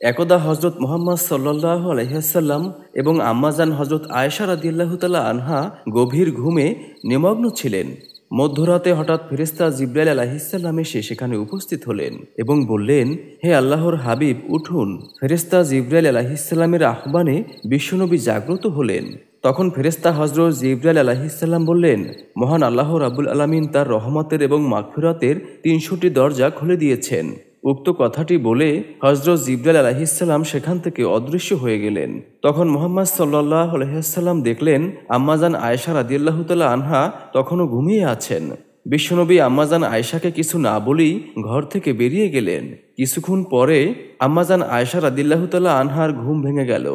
একদা হজরত মুহাম্মদ সাল্লাল্লাহু আলাইহি ওয়াসাল্লাম এবং আম্মাজান হজরত আয়েশা রাদিয়াল্লাহু তাআলা আনহা গভীর ঘুমে নিমগ্ন ছিলেন। মধ্যরাতে হঠাৎ ফেরেশতা জিবরাইল আলাইহিস সালাম এসে সেখানে উপস্থিত হলেন এবং বললেন, হে আল্লাহর হাবিব, উঠুন। ফেরেশতা জিবরাইল আলাইহিস সালামের আহ্বানে বিশ্বনবী জাগ্রত হলেন। তখন ফেরেশতা হজরত জিবরাইল আলাইহিস সালাম বললেন, মহান আল্লাহ রাব্বুল আলামিন তার রহমতের এবং মাগফিরাতের ৩০০টি দরজা খুলে দিয়েছেন। উক্ত কথাটি বলে হজরত জিবরাইল আলাইহিস সালাম সেখান থেকে অদৃশ্য হয়ে গেলেন। তখন মুহাম্মদ সাল্লাল্লাহু আলাইহি ওয়াসাল্লাম দেখলেন আম্মাজান আয়েশা রাদিয়াল্লাহু তাআলা আনহা তখনও ঘুমিয়ে আছেন। বিশ্বনবী আম্মাজান আয়েশাকে কিছু না বলেই ঘর থেকে বেরিয়ে গেলেন। কিছুক্ষণ পরে আম্মাজান আয়েশা রাদিয়াল্লাহু তাআলা আনহার ঘুম ভেঙে গেল।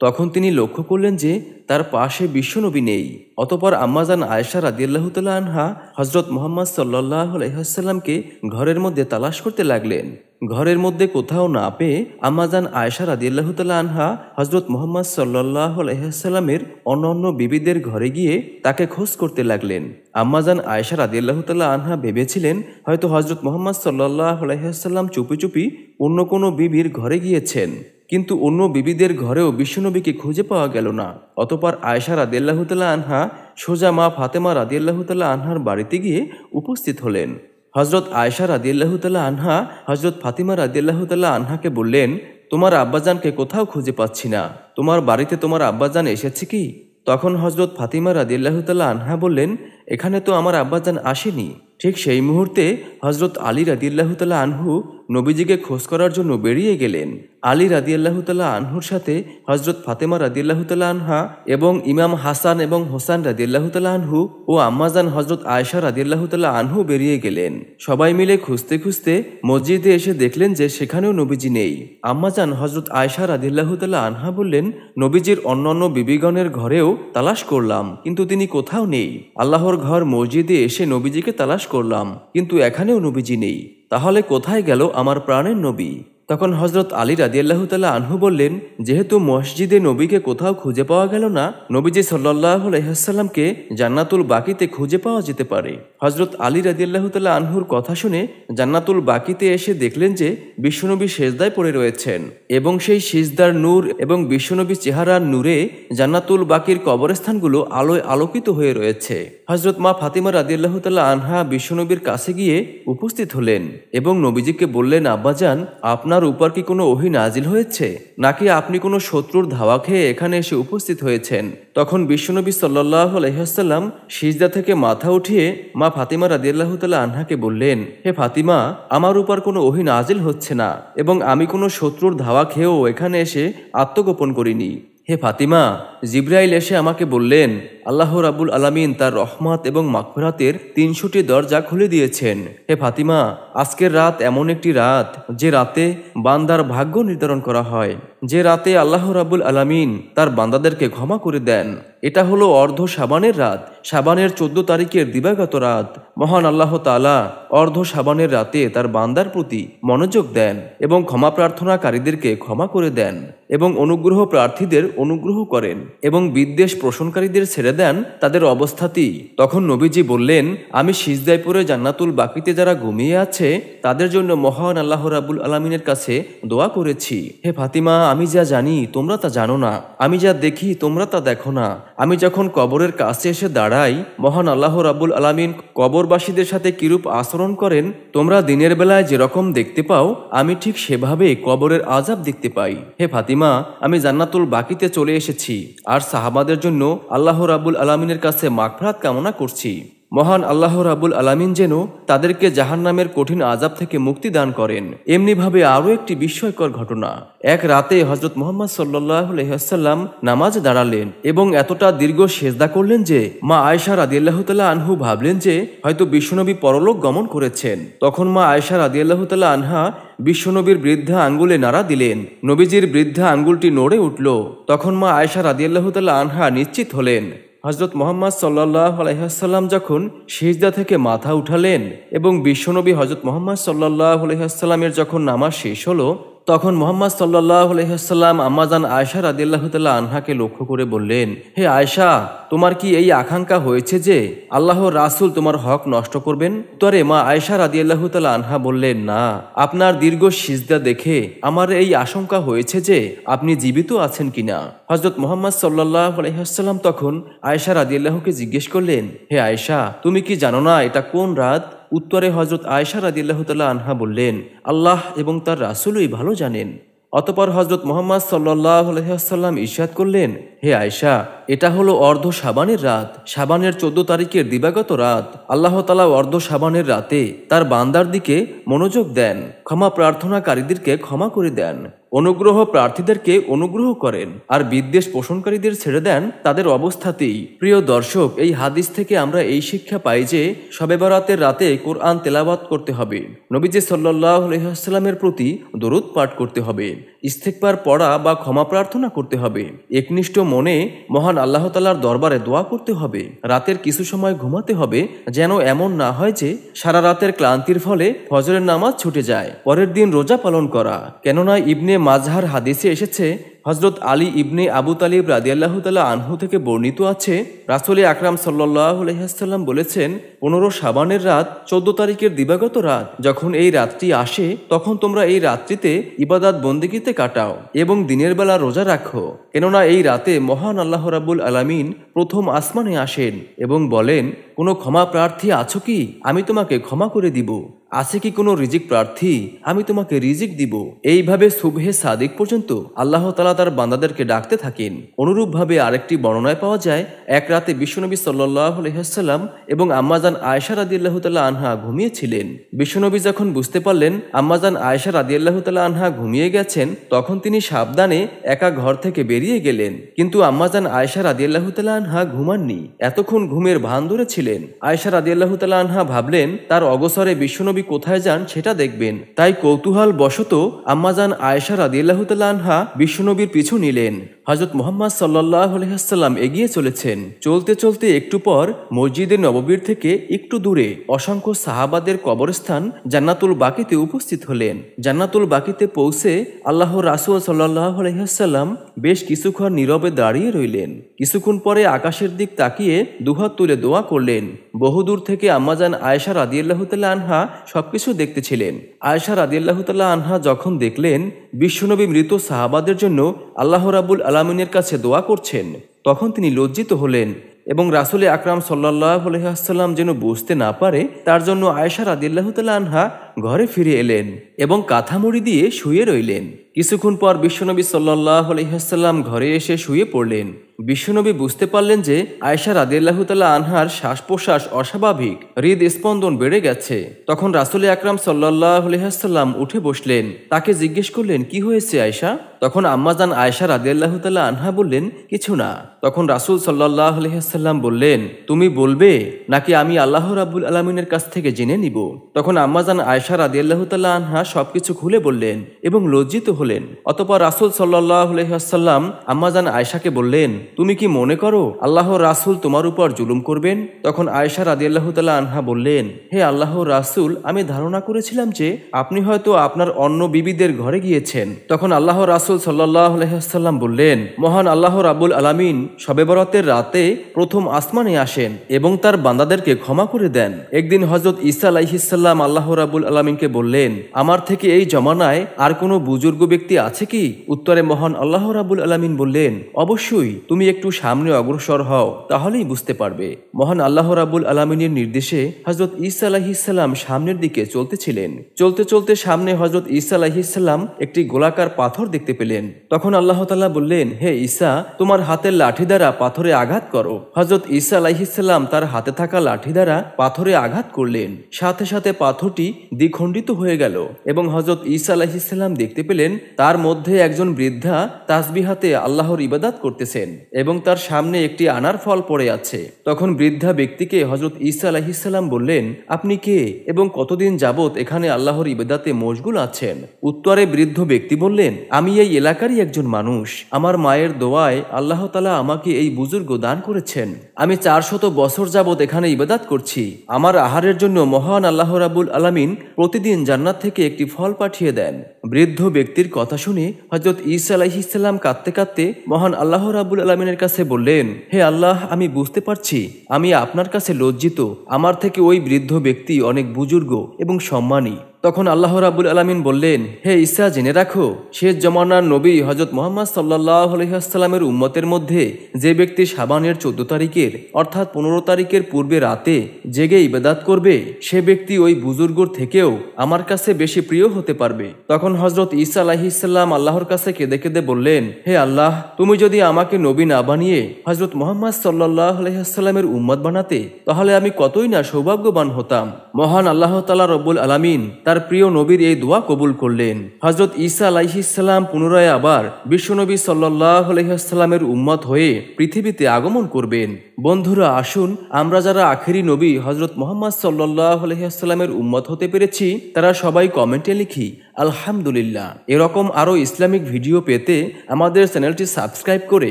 তখন তিনি লক্ষ্য করলেন যে তার পাশে বিশ্বনবী নেই। অতঃপর আম্মাজান আয়েশা রাদিয়াল্লাহু তাআলা আনহা হজরত মুহাম্মদ সাল্লাল্লাহু আলাইহি ওয়াসাল্লামকে ঘরের মধ্যে তালাশ করতে লাগলেন। ঘরের মধ্যে কোথাও না পেয়ে আম্মাজান আয়েশা রাদিয়াল্লাহু তাআলা আনহা হজরত মুহাম্মদ সাল্লাল্লাহু আলাইহি ওয়াসাল্লামের অন্যান্য বিবিদের ঘরে গিয়ে তাকে খোঁজ করতে লাগলেন। আম্মাজান আয়েশা রাদিয়াল্লাহু তাআলা আনহা ভেবেছিলেন হয়তো হজরত মুহাম্মদ সাল্লাল্লাহু আলাইহি ওয়াসাল্লাম চুপি চুপি অন্য কোনো বিবির ঘরে গিয়েছেন, কিন্তু অন্য বিবিদের ঘরেও বিশ্বনবীকে খুঁজে পাওয়া গেল না। অতঃপর আয়েশা রাদিয়াল্লাহু তাআলা আনহা সোজা মা ফাতেমা রাদিয়াল্লাহু তাআলা আনহার বাড়িতে গিয়ে উপস্থিত হলেন। হজরত আয়েশা রাদিয়াল্লাহু তাআলা আনহা হজরত ফাতিমা রাদিয়াল্লাহু তাআলা আনহাকে বললেন, তোমার আব্বাজানকে কোথাও খুঁজে পাচ্ছি না, তোমার বাড়িতে তোমার আব্বাজান এসেছে কি? তখন হজরত ফাতিমা রাদিয়াল্লাহু তাআলা আনহা বললেন, এখানে তো আমার আব্বাজান আসেনি। ঠিক সেই মুহূর্তে হজরত আলী রাদিয়াল্লাহু তাআলা আনহু নবীজিকে খোঁজ করার জন্য বেরিয়ে গেলেন। আলী রাদিয়াল্লাহু তাআলা আনহুর সাথে হজরত ফাতেমা রাদিয়াল্লাহু তাআলা আনহা এবং ইমাম হাসান এবং হোসেন রাদিয়াল্লাহু তাআলা আনহু ও আম্মাজান হজরত আয়েশা রাদিয়াল্লাহু তাআলা আনহু বেরিয়ে গেলেন। সবাই মিলে খুঁজতে খুঁজতে মসজিদে এসে দেখলেন যে সেখানেও নবীজি নেই। আম্মাজান হজরত আয়েশা রাদিয়াল্লাহু তাআলা আনহা বললেন, নবীজির অন্যান্য বিবিগণের ঘরেও তালাশ করলাম, কিন্তু তিনি কোথাও নেই। আল্লাহর ঘর মসজিদে এসে নবীজিকে তালাশ করলাম, কিন্তু এখানেও নবীজি নেই। তাহলে কোথায় গেল আমার প্রাণের নবী? তখন হজরত আলী রাদিয়াল্লাহু তাআলা আনহু বললেন, যেহেতু মসজিদে নবীকে কোথাও খুঁজে পাওয়া গেল না, নবীজি সাল্লাল্লাহু আলাইহি ওয়াসাল্লামকে জান্নাতুল বাকিতে খুঁজে পাওয়া যেতে পারে। হজরত আলী রাদিয়াল্লাহু তাআলা আনহুর কথা শুনে জান্নাতুল বাকিতে এসে দেখলেন যে বিশ্বনবী সেজদায় পড়ে রয়েছেন এবং সেই সিজদার নূর এবং বিশ্বনবী চেহারার নূরে জান্নাতুল বাকির কবরস্থানগুলো আলোয় আলোকিত হয়ে রয়েছে। হজরত মা ফাতিমা রাদিয়াল্লাহু তাআলা আনহা বিশ্বনবীর কাছে গিয়ে উপস্থিত হলেন এবং নবীজিকে বললেন, আব্বাজান, আপনার উপর কি কোনো ওহী নাজিল হয়েছে, নাকি আপনি কোনো শত্রুর ধাওয়া খেয়ে এখানে এসে উপস্থিত হয়েছেন? তখন বিশ্বনবী সাল্লাল্লাহু আলাইহি ওয়াসাল্লাম সিজদা থেকে মাথা উঠিয়ে মা ফাতিমা রাদিয়াল্লাহু তাআলা আনহাকে বললেন, হে ফাতিমা, আমার উপর কোনো ওহী নাজিল হচ্ছে না এবং আমি কোনো শত্রুর ধাওয়া খেয়েও এখানে এসে আত্মগোপন করিনি। হে ফাতিমা, জিবরাইল এসে আমাকে বললেন আল্লাহ রাব্বুল আলামিন তার রহমত এবং মাগফিরাতের ৩০০টি দরজা খুলে দিয়েছেন। হে ফাতিমা, আজকের রাত এমন একটি রাত যে রাতে বান্দার ভাগ্য নির্ধারণ করা হয়, যে রাতে আল্লাহ রাব্বুল আলামিন তার বান্দাদেরকে ক্ষমা করে দেন। এটা হলো অর্ধ শাবানের রাত, শাবানের ১৪ তারিখের দিবাগত রাত। মহান আল্লাহ তাআলা অর্ধ শাবানের রাতে তার বান্দার প্রতি মনোযোগ দেন এবং ক্ষমা প্রার্থনাকারীদেরকে ক্ষমা করে দেন এবং অনুগ্রহ প্রার্থীদের অনুগ্রহ করেন এবং বিদ্বেষ পোষণকারীদের ছেড়ে দেন তাদের অবস্থাতেই। তখন নবীজি বললেন, আমি সিজদায় পড়ে জান্নাতুল বাকিতে যারা ঘুমিয়ে আছে তাদের জন্য মহান আল্লাহ রাব্বুল আলামিনের কাছে দোয়া করেছি। হে ফাতিমা, আমি যা জানি তোমরা তা জানো না, আমি যা দেখি তোমরা তা দেখো না। আমি যখন কবরের কাছে এসে দাঁড়াই, মহান আল্লাহ রাব্বুল আলামিন কবরবাসীদের সাথে কিরূপ আচরণ করেন তোমরা দিনের বেলায় যেরকম দেখতে পাও, আমি ঠিক সেভাবে কবরের আযাব দেখতে পাই। হে ফাতিমা, আমি জান্নাতুল বাকিতে চলে এসেছি আর সাহাবাদের জন্য আল্লাহ রাব্বুল আলামিনের কাছে মাগফিরাত কামনা করছি। মহান আল্লাহ রাব্বুল আলামিন যেন তাদেরকে জাহান্নামের কঠিন আযাব থেকে মুক্তি দান করেন। এমনিভাবে আরও একটি বিস্ময়কর ঘটনা। এক রাতে হজরত মুহাম্মদ সাল্লাল্লাহু আলাইহি ওয়াসাল্লাম নামাজে দাঁড়ালেন এবং এতটা দীর্ঘ সেজদা করলেন যে মা আয়েশা রাদিয়াল্লাহু তাআলা আনহু ভাবলেন যে হয়তো বিশ্বনবী পরলোক গমন করেছেন। তখন মা আয়েশা রাদিয়াল্লাহু তাআলা আনহা বিশ্বনবীর বৃদ্ধা আঙ্গুলে নাড়া দিলেন। নবীজির বৃদ্ধা আঙ্গুলটি নড়ে উঠল। তখন মা আয়েশা রাদিয়াল্লাহু তাআলা আনহা নিশ্চিত হলেন। হজরত মুহাম্মদ সাল্লাল্লাহু আলাইহি ওয়াসাল্লাম যখন সিজদা থেকে মাথা উঠালেন এবং বিশ্বনবী হজরত মুহাম্মদ সাল্লাল্লাহু আলাইহি ওয়াসাল্লামের যখন নামাজ শেষ হলো, তখন মুহাম্মদ সাল্লাল্লাহু আলাইহি ওয়াসাল্লাম আম্মাজান আয়েশা রাদিয়াল্লাহু তাআলা আনহাকে লক্ষ্য করে বললেন, হে আয়েশা, তোমার কি এই আকাঙ্ক্ষা হয়েছে যে আল্লাহর রাসূল তোমার হক নষ্ট করবেন? উত্তরে মা আয়েশা রাদিয়াল্লাহু তাআলা আনহা বললেন, না, আপনার দীর্ঘ সিজদা দেখে আমার এই আশঙ্কা হয়েছে যে আপনি জীবিত আছেন কিনা। হযরত মুহাম্মদ সাল্লাল্লাহু আলাইহি ওয়াসাল্লাম তখন আয়েশা রাদিয়াল্লাহুকে জিজ্ঞেস করলেন, হে আয়েশা, তুমি কি জানো না এটা কোন রাত? উত্তরে হযরত আয়েশা রাদিয়াল্লাহু তাআলা আনহা বললেন, আল্লাহ এবং তার রাসূলই ভালো জানেন। অতঃপর হযরত মুহাম্মদ সাল্লাল্লাহু আলাইহি ওয়াসাল্লাম ইরশাদ করলেন, হে আয়েশা, এটা হলো অর্ধ শাবানের রাত, শাবানের 14 তারিখের দিবাগত রাত। আল্লাহ তাআলা অর্ধ শাবানের রাতে তার বান্দার দিকে মনোযোগ দেন, ক্ষমা প্রার্থনাকারীদেরকে ক্ষমা করে দেন, অনুগ্রহ প্রার্থীদেরকে অনুগ্রহ করেন, আর বিদ্বেষ পোষণকারীদের ছেড়ে দেন তাদের অবস্থাতেই। প্রিয় দর্শক, এই হাদিস থেকে আমরা এই শিক্ষা পাই যে শবে বরাতের রাতে কোরআন তেলাওয়াত করতে হবে, নবীজি সাল্লাল্লাহু আলাইহি ওয়াসাল্লামের প্রতি দরুদ পাঠ করতে হবে, ইস্তিগফার পড়া বা ক্ষমা প্রার্থনা করতে হবে, একনিষ্ঠ মনে মহান আল্লাহ তাআলার দরবারে দোয়া করতে হবে, রাতের কিছু সময় ঘুমাতে হবে, যেন এমন না হয় যে সারা রাতের ক্লান্তির ফলে ফজরের নামাজ ছুটে যায়। পরের দিন রোজা পালন করা, কেননা ইবনে মাজাহার হাদিসে এসেছে, হযরত আলী ইবনে আবু তালিব রাদিয়াল্লাহু তাআলা আনহু থেকে বর্ণিত আছে, রাসূল আকরাম সাল্লাল্লাহু আলাইহি ওয়াসাল্লাম বলেছেন, 15 শাবানের রাত 14 তারিখের দিবাগত রাত যখন এই রাতটি আসে, তখন তোমরা এই রাত্রিতে ইবাদত বন্দেগীতে কাটাও এবং দিনের বেলা রোজা রাখো, কেননা এই রাতে মহান আল্লাহ রাব্বুল আলামিন প্রথম আসমানে আসেন এবং বলেন, কোনো ক্ষমা প্রার্থী আছো কি? আমি তোমাকে ক্ষমা করে দিব। আছে কি কোনো রিজিক প্রার্থী? আমি তোমাকে রিজিক দিব। এইভাবে সুবহে সাদিক পর্যন্ত আল্লাহ তাআলা তার বান্দাদেরকে ডাকতে থাকেন। অনুরূপভাবে আরেকটি বর্ণনায় পাওয়া যায়, এক রাতে বিশ্বনবী সাল্লাল্লাহু আলাইহি ওয়াসাল্লাম এবং আম্মাজান আয়েশা রাদিয়াল্লাহু তাআলা আনহা ঘুমিয়েছিলেন। বিশ্বনবী যখন বুঝতে পারলেন আম্মাজান আয়েশা রাদিয়াল্লাহু তাআলা আনহা ঘুমিয়ে গেছেন, তখন তিনি সাবধানে একা ঘর থেকে বেরিয়ে গেলেন। কিন্তু আম্মাজান আয়েশা রাদিয়াল্লাহু তাআলা আনহা ঘুমাননি, এতক্ষণ ঘুমের ভান ধরেছিলেন। আয়েশা রাদিয়াল্লাহু তাআলা আনহা ভাবলেন তার অগসরে বিশ্বনবী কোথায় যান সেটা দেখবেন, তাই কৌতূহল বশত আম্মাজান আয়েশা রাদিয়াল্লাহু তাআলা আনহা বিশ্বনবীর পিছু নিলেন। হযরত মুহাম্মদ সাল্লাল্লাহু আলাইহি ওয়াসাল্লাম এগিয়ে চলেছেন। চলতে চলতে একটু পর মসজিদে নববীর থেকে একটু দূরে অসংখ্য সাহাবাদের কবরস্থান জান্নাতুল বাকিতে উপস্থিত হলেন। জান্নাতুল বাকিতে পৌঁছে আল্লাহর রাসূল সাল্লাল্লাহু আলাইহি ওয়াসাল্লাম বেশ কিছুক্ষণ নীরবে দাঁড়িয়ে রইলেন। কিছুক্ষণ পরে আকাশের দিক তাকিয়ে দুহাত তুলে দোয়া করলেন। বহুদূর থেকে আম্মাজান আয়েশা রাদিয়াল্লাহু তাআলা আনহা সবকিছু দেখতেছিলেন। আয়েশা রাদিয়াল্লাহু তাআলা আনহা যখন দেখলেন বিশ্বনবী মৃত সাহাবাদের জন্য আল্লাহ রাব্বুল আলামিনের কাছে দোয়া করছেন, তখন তিনি লজ্জিত হলেন এবং রাসূল আকরাম সাল্লাল্লাহু আলাইহি ওয়াসাল্লাম যেন বুঝতে না পারে তার জন্য আয়েশা রাদিয়াল্লাহু তাআলা আনহা ঘরে ফিরে এলেন এবং কাঁথামুড়ি দিয়ে শুয়ে রইলেন। কিছুক্ষণ পর বিশ্বনবী সাল্লাল্লাহু আলাইহি ওয়াসাল্লাম ঘরে এসে শুয়ে পড়লেন। বিশ্বনবী বুঝতে পারলেন যে আয়েশা রাদিয়াল্লাহু তাআলা আনহার শ্বাস প্রশ্বাস অস্বাভাবিক, হৃদস্পন্দন বেড়ে গেছে। তখন রাসূল আকরাম সাল্লাল্লাহু আলাইহি ওয়াসাল্লাম উঠে বসলেন, তাকে জিজ্ঞেস করলেন, কি হয়েছে আয়েশা? তখন আম্মাজান আয়েশা রাদিয়াল্লাহু তাআলা আনহা বললেন, কিছু না। তখন রাসূল সাল্লাল্লাহু আলাইহি ওয়াসাল্লাম বললেন, তুমি বলবে নাকি আমি আল্লাহ রাব্বুল আলামিনের কাছ থেকে জেনে নিব? তখন আম্মাজান আয়েশা রাদিয়াল্লাহু তাআলা আনহা সবকিছু খুলে বললেন এবং লজ্জিত হলেন। অতঃপর রাসূল সাল্লাল্লাহু আলাইহি ওয়াসাল্লাম আম্মাজান আয়েশাকে বললেন, তুমি কি মনে করো আল্লাহর রাসূল তোমার উপর জুলুম করবেন? তখন আয়েশা রাদিয়াল্লাহু তাআলা আনহা বললেন, হে আল্লাহর রাসূল, আমি ধারণা করেছিলাম যে আপনি হয়তো আপনার অন্য বিবিদের ঘরে গিয়েছেন। তখন আল্লাহর রাসূল সাল্লাল্লাহু আলাইহি ওয়াসাল্লাম বললেন, মহান আল্লাহ রাব্বুল আলামিন শবে বরাতের রাতে প্রথম আসমানে আসেন এবং তার বান্দাদেরকে ক্ষমা করে দেন। একদিন হযরত ঈসা আলাইহিস সালাম আল্লাহ রাব্বুল আলামিনকে বললেন, আমার থেকে এই জমানায় আর কোনো বুজুর্গ ব্যক্তি আছে কি? উত্তরে মহান আল্লাহ রাব্বুল আলামিন বললেন, অবশ্যই, তুমি একটু সামনে অগ্রসর হও, তাহলেই বুঝতে পারবে। মহান আল্লাহ রাব্বুল আলামিনের নির্দেশে হযরত ঈসা আলাইহিস সালাম সামনের দিকে চলতেছিলেন। চলতে চলতে সামনে হযরত ঈসা আলাইহিস সালাম একটি গোলাকার পাথর দেখতে পেলেন। তখন আল্লাহ তাআলা বললেন, হে ঈসা, তোমার হাতের লাঠি দ্বারা পাথরে আঘাত করো। হযরত ঈসা আলাইহিস সালাম তার হাতে থাকা লাঠি দ্বারা পাথরে আঘাত করলেন। সাথে সাথে পাথরটি দ্বিখণ্ডিত হয়ে গেল এবং হযরত ঈসা আলাইহিস সালাম দেখতে পেলেন তার মধ্যে একজন বৃদ্ধা তাসবিহ হাতে আল্লাহর ইবাদত করতেছেন এবং তার সামনে একটি আনার ফল পড়ে আছে। তখন বৃদ্ধা ব্যক্তিকে হযরত ঈসা আলাইহিস সালাম বললেন, আপনি কে এবং কতদিন যাবত এখানে আল্লাহর ইবাদতে মশগুল আছেন? উত্তরে বৃদ্ধ ব্যক্তি বললেন, আমি এই এলাকারই একজন মানুষ। আমার মায়ের দোয়ায় আল্লাহ তাআলা আমাকে এই বুজুর্গ দান করেছেন। আমি 400 বছর যাবত এখানে ইবাদত করছি। আমার আহারের জন্য মহান আল্লাহ রাব্বুল আলামিন প্রতিদিন জান্নাত থেকে একটি ফল পাঠিয়ে দেন। বৃদ্ধ ব্যক্তির কথা শুনে হযরত ঈসা আলাইহিস সালাম কাঁদতে কাঁদতে মহান আল্লাহ রাব্বুল আলামিনের কাছে বললেন, হে আল্লাহ, আমি বুঝতে পারছি আমি আপনার কাছে লজ্জিত। আমার থেকে ওই বৃদ্ধ ব্যক্তি অনেক বুজুর্গ এবং সম্মানী। তখন আল্লাহ রাব্বুল আলামিন বললেন, হে ঈসা, জেনে রাখো, শেষ জমানার নবী হযরত মুহাম্মদ সাল্লাল্লাহু আলাইহি ওয়াসাল্লামের উম্মতের মধ্যে যে ব্যক্তি শাবানের 14 তারিখের অর্থাৎ 15 তারিখের পূর্বে রাতে জেগে ইবাদত করবে, সে ব্যক্তি ওই বুজুর্গর থেকেও আমার কাছে বেশি প্রিয় হতে পারবে। তখন হযরত ঈসা আলাইহিস সালাম আল্লাহর কাছে কেঁদে কেঁদে বললেন, হে আল্লাহ, তুমি যদি আমাকে নবী না বানিয়ে হযরত মুহাম্মদ সাল্লাল্লাহু আলাইহি ওয়াসাল্লামের উম্মত বানাতে, তাহলে আমি কতই না সৌভাগ্যবান হতাম। মহান আল্লাহ তাআলা রব্বুল আলামিন তার প্রিয় নবীর এই দোয়া কবুল করলেন। হযরত ঈসা আলাইহিস সালাম পুনরায় আবার বিশ্বনবী সাল্লাল্লাহু আলাইহি ওয়াসাল্লামের উম্মত হয়ে পৃথিবীতে আগমন করবেন। বন্ধুরা, আসুন আমরা যারা আখেরি নবী হযরত মুহাম্মদ সাল্লাল্লাহু আলাইহি ওয়াসাল্লামের উম্মত হতে পেরেছি, তারা সবাই কমেন্টে লিখি আলহামদুলিল্লাহ। এরকম আরও ইসলামিক ভিডিও পেতে আমাদের চ্যানেলটি সাবস্ক্রাইব করে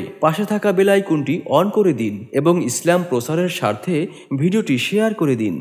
পাশে থাকা বেল আইকনটি অন করে দিন এবং ইসলাম প্রচারের স্বার্থে ভিডিওটি শেয়ার করে দিন।